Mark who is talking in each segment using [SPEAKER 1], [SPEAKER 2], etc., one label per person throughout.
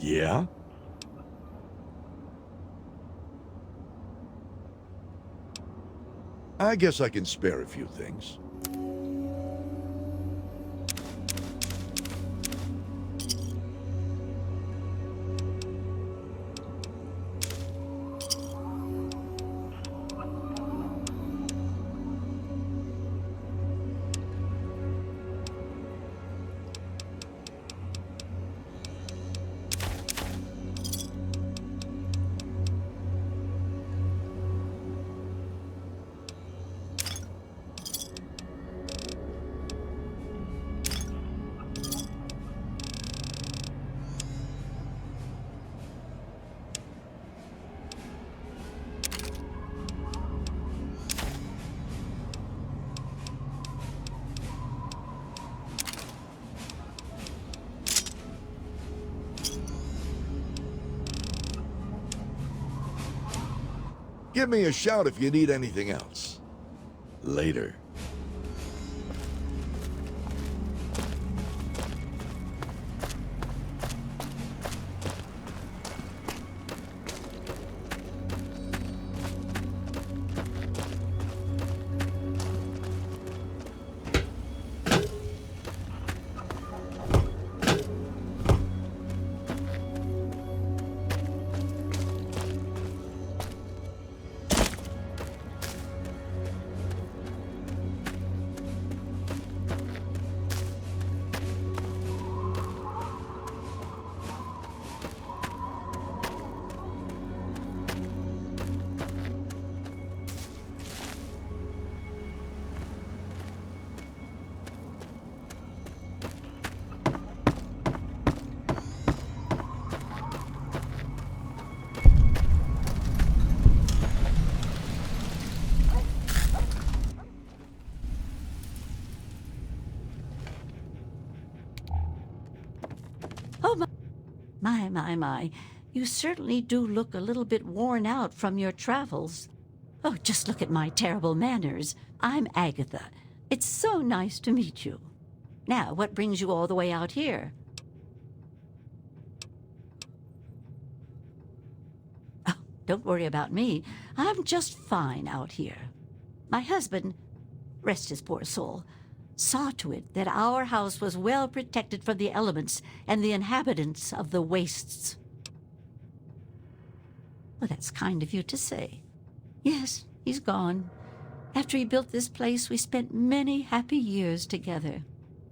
[SPEAKER 1] Yeah? I guess I can spare a few things. Give me a shout if you need anything else. Later.
[SPEAKER 2] Oh, my. You certainly do look a little bit worn out from your travels. Oh, just look at my terrible manners. I'm Agatha. It's so nice to meet you. Now, what brings you all the way out here? Oh, don't worry about me. I'm just fine out here. My husband, rest his poor soul, saw to it that our house was well protected from the elements and the inhabitants of the wastes. Well, that's kind of you to say. Yes, he's gone. After he built this place, we spent many happy years together.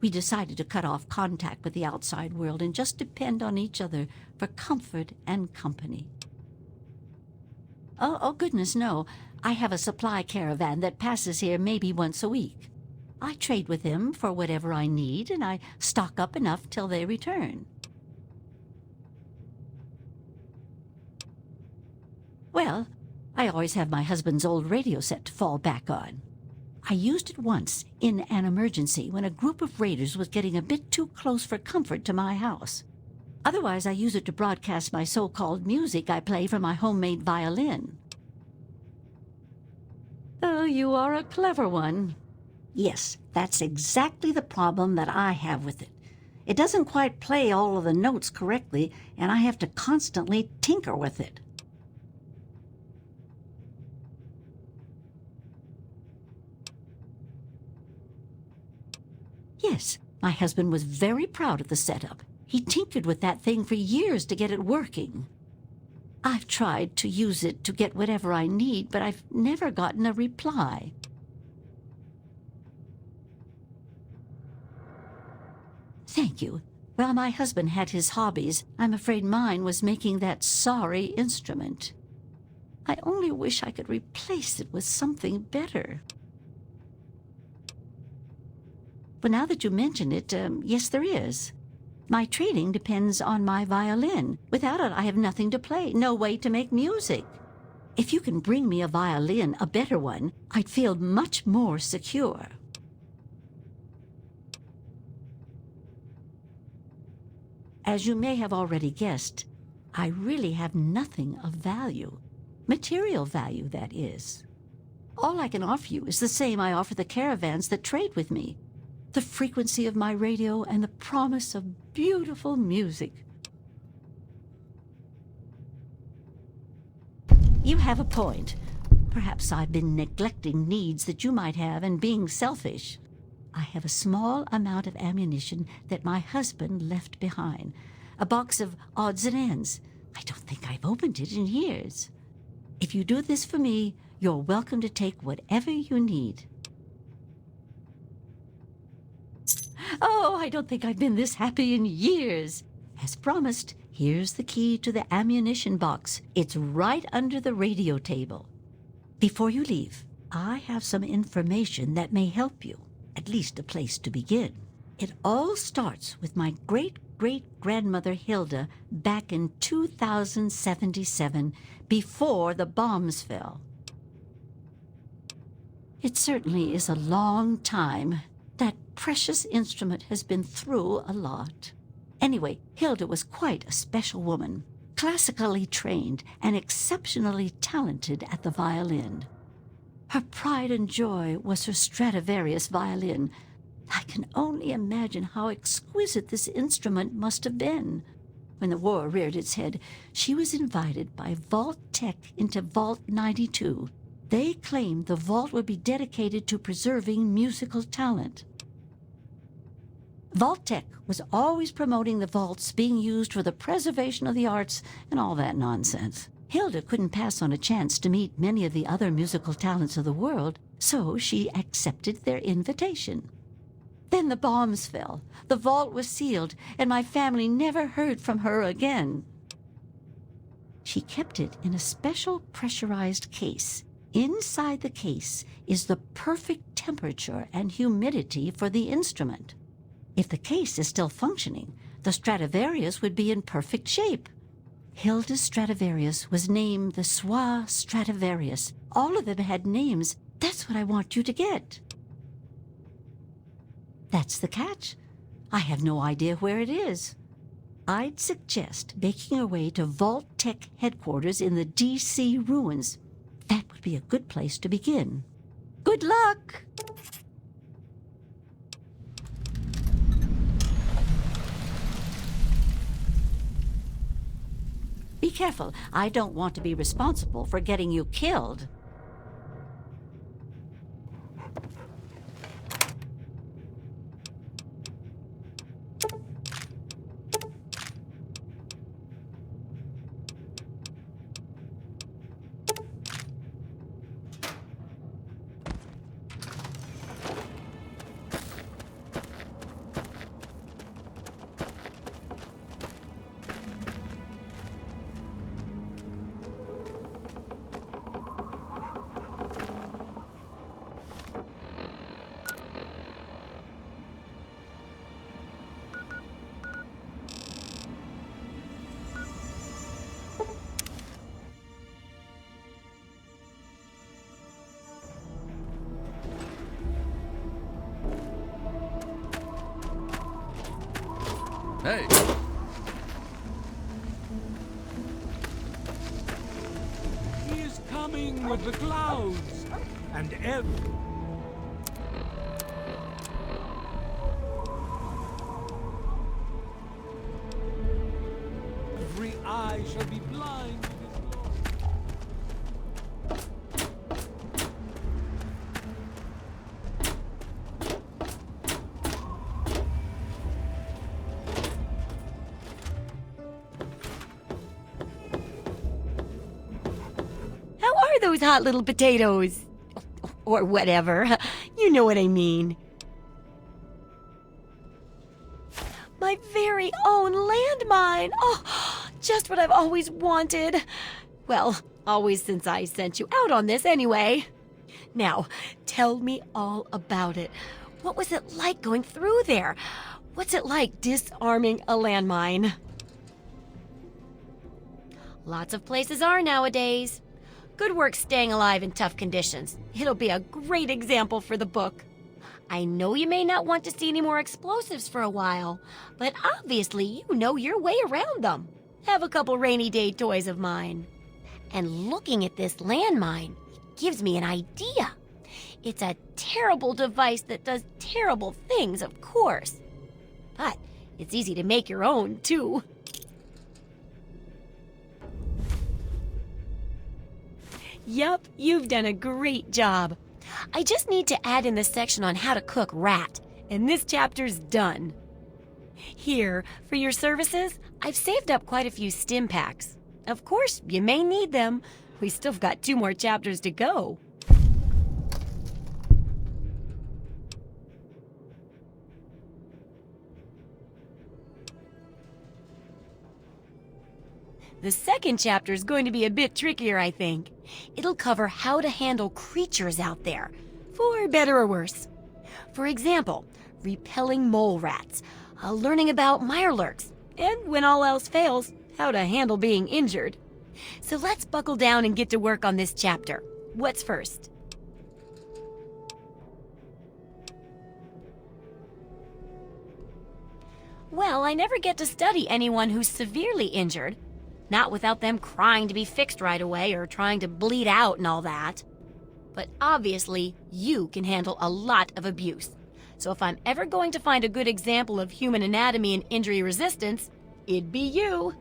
[SPEAKER 2] We decided to cut off contact with the outside world and just depend on each other for comfort and company. Oh, goodness, no. I have a supply caravan that passes here maybe once a week. I trade with them for whatever I need, and I stock up enough till they return. Well, I always have my husband's old radio set to fall back on. I used it once in an emergency when a group of raiders was getting a bit too close for comfort to my house. Otherwise, I use it to broadcast my so-called music I play from my homemade violin. Oh, you are a clever one. Yes, that's exactly the problem that I have with it. It doesn't quite play all of the notes correctly, and I have to constantly tinker with it. Yes, my husband was very proud of the setup. He tinkered with that thing for years to get it working. I've tried to use it to get whatever I need, but I've never gotten a reply. Thank you. Well, my husband had his hobbies. I'm afraid mine was making that sorry instrument. I only wish I could replace it with something better. But now that you mention it, yes, there is. My trading depends on my violin. Without it, I have nothing to play, no way to make music. If you can bring me a violin, a better one, I'd feel much more secure. As you may have already guessed, I really have nothing of value. Material value, that is. All I can offer you is the same I offer the caravans that trade with me. The frequency of my radio and the promise of beautiful music. You have a point. Perhaps I've been neglecting needs that you might have and being selfish. I have a small amount of ammunition that my husband left behind. A box of odds and ends. I don't think I've opened it in years. If you do this for me, you're welcome to take whatever you need. Oh, I don't think I've been this happy in years. As promised, here's the key to the ammunition box. It's right under the radio table. Before you leave, I have some information that may help you, at least a place to begin. It all starts with my great-great-grandmother Hilda back in 2077, before the bombs fell. It certainly is a long time. That precious instrument has been through a lot. Anyway, Hilda was quite a special woman, classically trained and exceptionally talented at the violin. Her pride and joy was her Stradivarius violin. I can only imagine how exquisite this instrument must have been. When the war reared its head, she was invited by Vault Tech into Vault 92. They claimed the vault would be dedicated to preserving musical talent. Vault Tech was always promoting the vaults being used for the preservation of the arts and all that nonsense. Hilda couldn't pass on a chance to meet many of the other musical talents of the world, so she accepted their invitation. Then the bombs fell, the vault was sealed, and my family never heard from her again. She kept it in a special pressurized case. Inside the case is the perfect temperature and humidity for the instrument. If the case is still functioning, the Stradivarius would be in perfect shape. Hilda's Stradivarius was named the Swa Stradivarius. All of them had names. That's what I want you to get. That's the catch. I have no idea where it is. I'd suggest making your way to Vault Tech headquarters in the D.C. ruins. That would be a good place to begin. Good luck! Be careful. I don't want to be responsible for getting you killed.
[SPEAKER 1] Hey!
[SPEAKER 3] He is coming with the clouds, and every eye shall be blind to his glory.
[SPEAKER 4] Those hot little potatoes. Or whatever. You know what I mean. My very own landmine. Oh, just what I've always wanted. Well, always since I sent you out on this anyway. Now, tell me all about it. What was it like going through there? What's it like disarming a landmine? Lots of places are nowadays. Good work staying alive in tough conditions. It'll be a great example for the book. I know you may not want to see any more explosives for a while, but obviously you know your way around them. Have a couple rainy day toys of mine. And looking at this landmine gives me an idea. It's a terrible device that does terrible things, of course. But it's easy to make your own, too. Yup, you've done a great job. I just need to add in the section on how to cook rat, and this chapter's done. Here, for your services, I've saved up quite a few stim packs. Of course, you may need them. We still got 2 more chapters to go. The second chapter is going to be a bit trickier, I think. It'll cover how to handle creatures out there, for better or worse. For example, repelling mole rats, learning about mirelurks, and when all else fails, how to handle being injured. So let's buckle down and get to work on this chapter. What's first? Well, I never get to study anyone who's severely injured. Not without them crying to be fixed right away or trying to bleed out and all that. But obviously, you can handle a lot of abuse. So if I'm ever going to find a good example of human anatomy and injury resistance, it'd be you.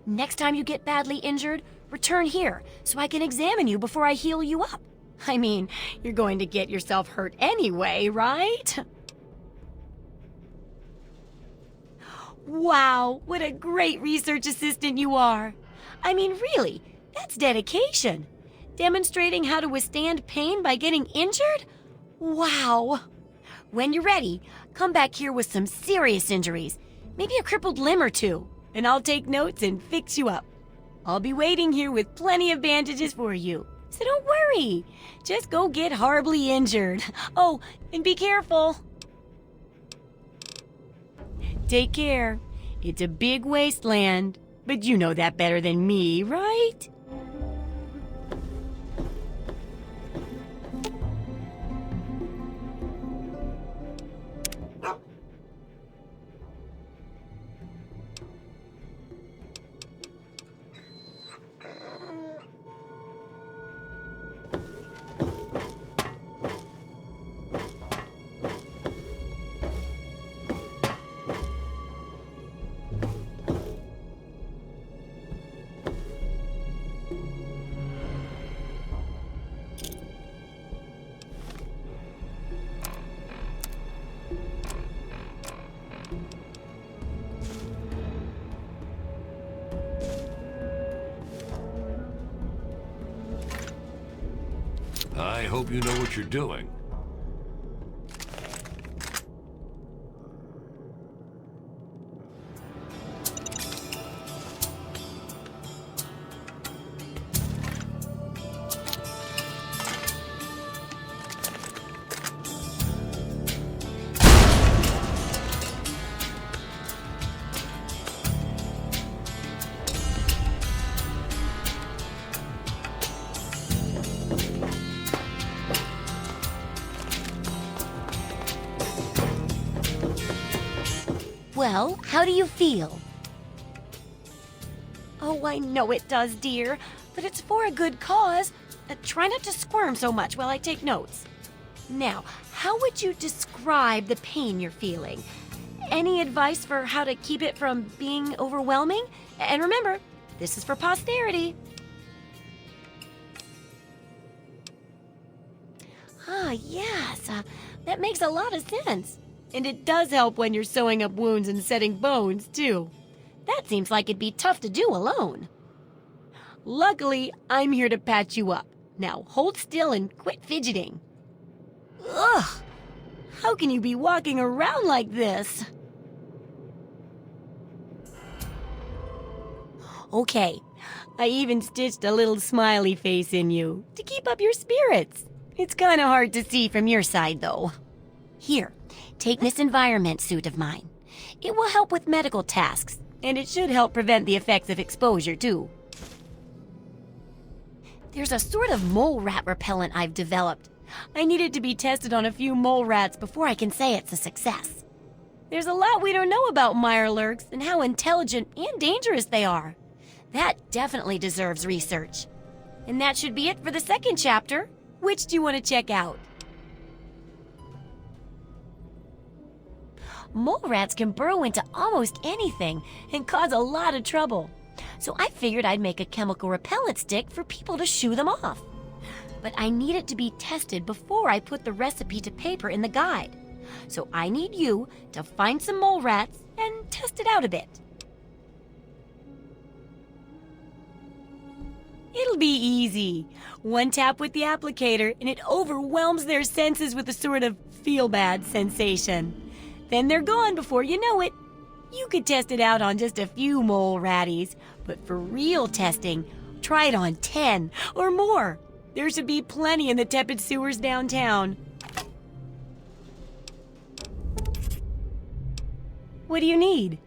[SPEAKER 4] Next time you get badly injured, return here so I can examine you before I heal you up. I mean, you're going to get yourself hurt anyway, right? Wow, what a great research assistant you are. I mean, really, that's dedication. Demonstrating how to withstand pain by getting injured? Wow. When you're ready, come back here with some serious injuries, maybe a crippled limb or 2, and I'll take notes and fix you up. I'll be waiting here with plenty of bandages for you, so don't worry. Just go get horribly injured. Oh, and be careful. Take care. It's a big wasteland, but you know that better than me, right?
[SPEAKER 1] I hope you know what you're doing.
[SPEAKER 4] Well, how do you feel? Oh, I know it does, dear, but it's for a good cause. Try not to squirm so much while I take notes. Now, how would you describe the pain you're feeling? Any advice for how to keep it from being overwhelming? And remember, this is for posterity. Ah, yes, that makes a lot of sense. And it does help when you're sewing up wounds and setting bones, too. That seems like it'd be tough to do alone. Luckily, I'm here to patch you up. Now, hold still and quit fidgeting. Ugh! How can you be walking around like this? Okay, I even stitched a little smiley face in you to keep up your spirits. It's kind of hard to see from your side, though. Here, take this environment suit of mine. It will help with medical tasks, and it should help prevent the effects of exposure, too. There's a sort of mole rat repellent I've developed. I need it to be tested on a few mole rats before I can say it's a success. There's a lot we don't know about mirelurks and how intelligent and dangerous they are. That definitely deserves research. And that should be it for the second chapter. Which do you want to check out? Mole rats can burrow into almost anything and cause a lot of trouble. So I figured I'd make a chemical repellent stick for people to shoo them off. but I need it to be tested before I put the recipe to paper in the guide. So I need you to find some mole rats and test it out a bit. It'll be easy. One tap with the applicator and it overwhelms their senses with a sort of feel-bad sensation. Then they're gone before you know it. You could test it out on just a few mole ratties, but for real testing, try it on 10 or more. There should be plenty in the tepid sewers downtown. What do you need?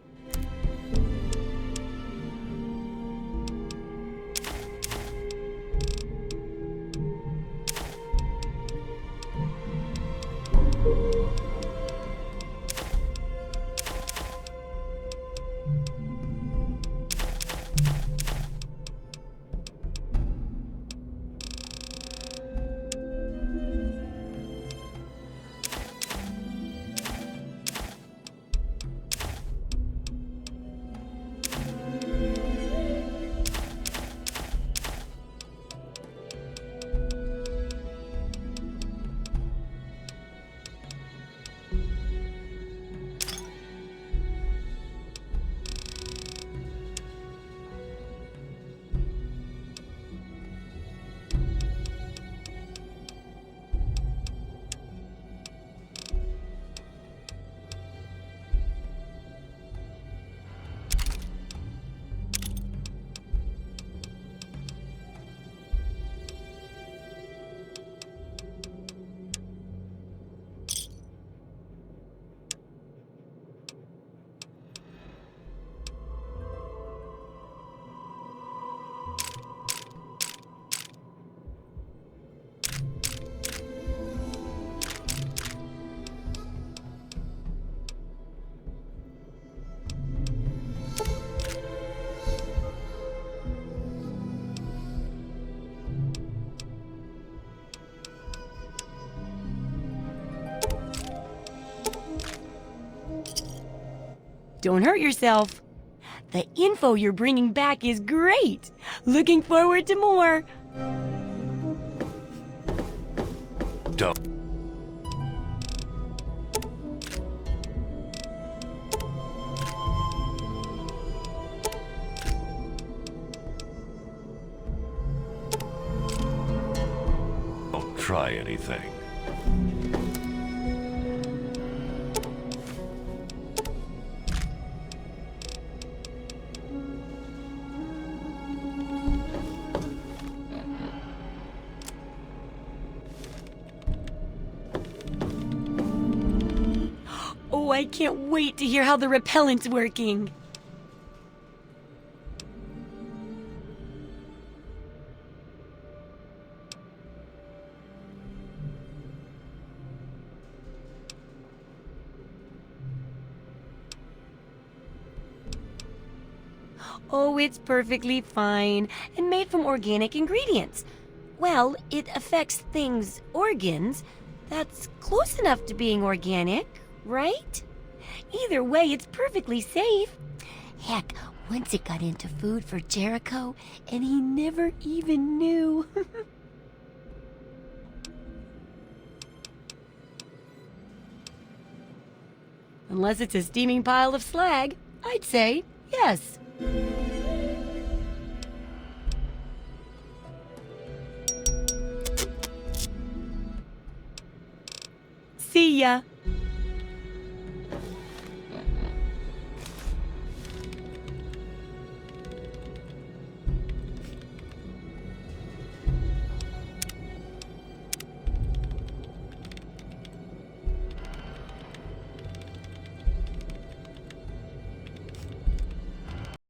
[SPEAKER 4] Don't hurt yourself. The info you're bringing back is great. Looking forward to more.
[SPEAKER 1] Don't. Don't try anything.
[SPEAKER 4] Oh, I can't wait to hear how the repellent's working. Oh, it's perfectly fine and made from organic ingredients. Well, it affects things' organs. That's close enough to being organic, right? Either way, it's perfectly safe. Heck, once it got into food for Jericho, and he never even knew. Unless it's a steaming pile of slag, I'd say yes. See ya.